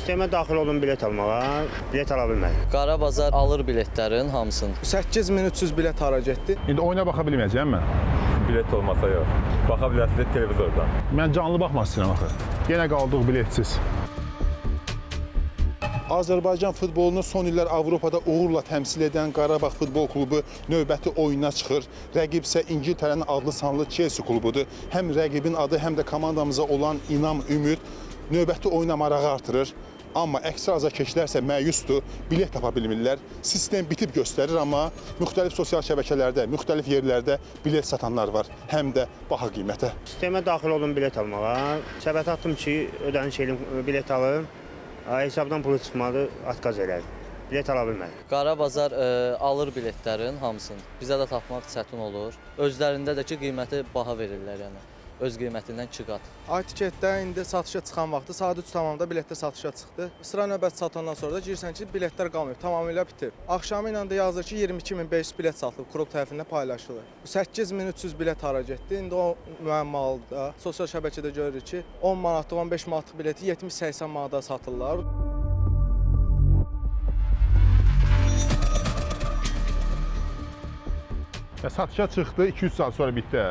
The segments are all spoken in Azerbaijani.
Sistemə daxil olun bilet almağa, bilet ala bilmədim. Qara bazar alır biletlərin hamısını. 8300 bilet hara getdi? İndi oyuna baxa bilməyəcəm mən. Bilet olmasa yox. Baxa bilərsiniz televizordan. Mən canlı baxmaq istəyirəm axı. Yenə qaldıq biletsiz. Azərbaycan futbolunu son illər Avropada uğurla təmsil edən Qarabağ Futbol Klubu növbəti oyuna çıxır. Rəqib isə İngiltərənin adlı sanlı Chelsea klubudur. Həm rəqibin adı, həm də komandamıza olan inam, ümid növbəti oyuna marağı artırır. Amma əksər azarkeşlər isə məyusdur, bilet tapa bilmirlər. Sistem bitib göstərir, amma müxtəlif sosial şəbəkələrdə, müxtəlif yerlərdə bilet satanlar var, həm də baha qiymətə. Sistemə daxil olun bilet almağa. Səbət atdım ki, ödəniş eləyim, bilet alım. Hesabdan pulu çıxmadı, atqaz elədim. Bilet ala bilmədim. Qara bazar alır biletlərin hamısını. Bizə də tapmaq çətin olur. Özlərində də ki, qiyməti baha verirlər yəni. Öz qiymətindən 2 qat. Ay-tiketdə indi satışa çıxan vaxtı saat 3 tamamda biletdə satışa çıxdı. Sıra növbəti satandan sonra da girsən ki, biletlər qalmayıb, tamamilə bitib. Axşamı ilə də yazır ki, 22500 bilet satılıb, klub tərəfindən paylaşılır. 8300 bilet hara getdi. İndi o müəmmalıda sosial şəbəkədə görürük ki, 10 manatlıq, 15 manatlıq bileti 70-80 manata satırlar. Satışa çıxdı, 2-3 saat sonra bitdi.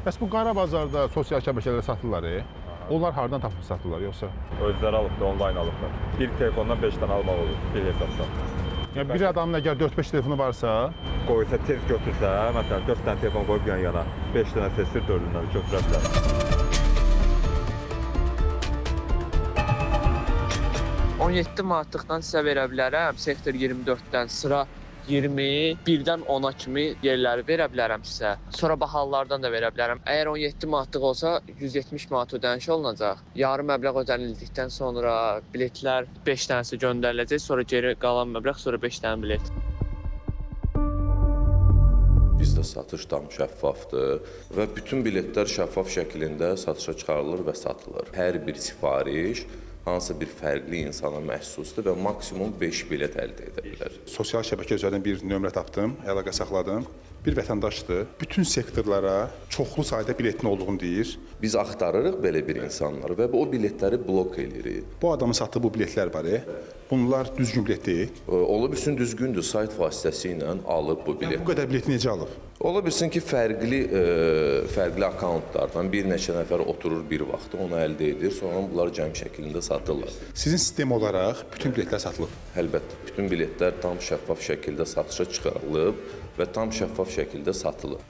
Bəs bu qara bazarda sosial şəbəkələrdə satırlar. Onlar hardan tapıb satırlar yoxsa? Özləri alıbdı, onlayn alıblar. Bir telefondan 5 dənə almaq olur bir hesabdan. Yəni bir adamın əgər 4-5 telefonu varsa, Qoysa tez götürsə, məsələn 4 dənə telefon qoyub yan-yana, 5 dənə seçir, 4-dən götürə bilər. $17 manatlıqdan sizə verə bilərəm, sektor 24-dən sıra 21-dən 10-a kimi yerləri verə bilərəm sizə. Sonra bahalardan da verə bilərəm. Əgər 17 manatlıq olsa 170 manat ödəniş olunacaq. Yarım məbləğ ödənildikdən sonra biletlər 5 dənəsi göndəriləcək, sonra geri qalan məbləğ, sonra 5 dənə bilet. Bizdə satış tam şəffafdır və bütün biletlər şəffaf şəklində satışa çıxarılır və satılır. Hər bir sifariş hansısa bir fərqli insana məxsusdur və maksimum 5 bilet əldə edə bilər. Sosial şəbəkə üzərindən bir nömrə tapdım, əlaqə saxladım. Bir vətəndaşdır, bütün sektorlara çoxlu sayda biletin olduğunu deyir. Biz axtarırıq belə bir insanları və o biletləri blok edirik. Bu adamın satdığı bu biletlər var, bunlar düzgün bilet deyil. Ola bilsin düzgündür, sayt vasitəsilə alıb bu bileti. Bu qədər bileti necə alıb? Ola bilsin ki, fərqli akkauntlardan bir neçə nəfər oturur bir vaxtda, onu əldə edir, sonra bunları cəm şəklində satırlar. Sizin sistem olaraq bütün biletlər satılıb. Əlbəttə, bütün biletlər tam şəffaf şəkildə satışa çıxarılıb və tam şəffaf şəkildə satılır.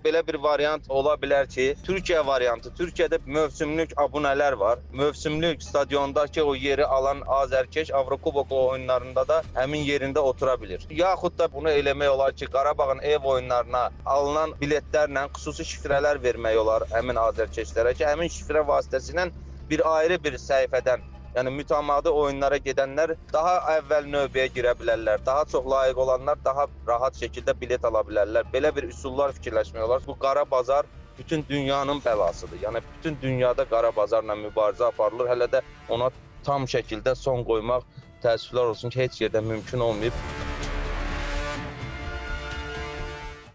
Belə bir variant ola bilər ki, Türkiyə variantı. Türkiyədə mövsümlük abunələr var. Mövsümlük stadiondakı o yeri alan azərkeş Avrokubok oyunlarında da həmin yerində otura bilir. Yaxud da bunu eləmək olar ki, Qarabağın ev oyunlarına alınan biletlərlə xüsusi şifrələr vermək olar həmin azərkeşlərə ki, həmin şifrə vasitəsilə bir ayrı bir səhifədən, yəni mütəmadi oyunlara gedənlər daha əvvəl növbəyə girə bilərlər. Daha çox layiq olanlar daha rahat şəkildə bilet ala bilərlər. Belə bir üsullar fikirləşmək olar. Bu qara bazar bütün dünyanın bəlasıdır. Yəni bütün dünyada qara bazarla mübarizə aparılır. Hələ də ona tam şəkildə son qoymaq təəssüflər olsun ki, heç yerdə mümkün olmayıb.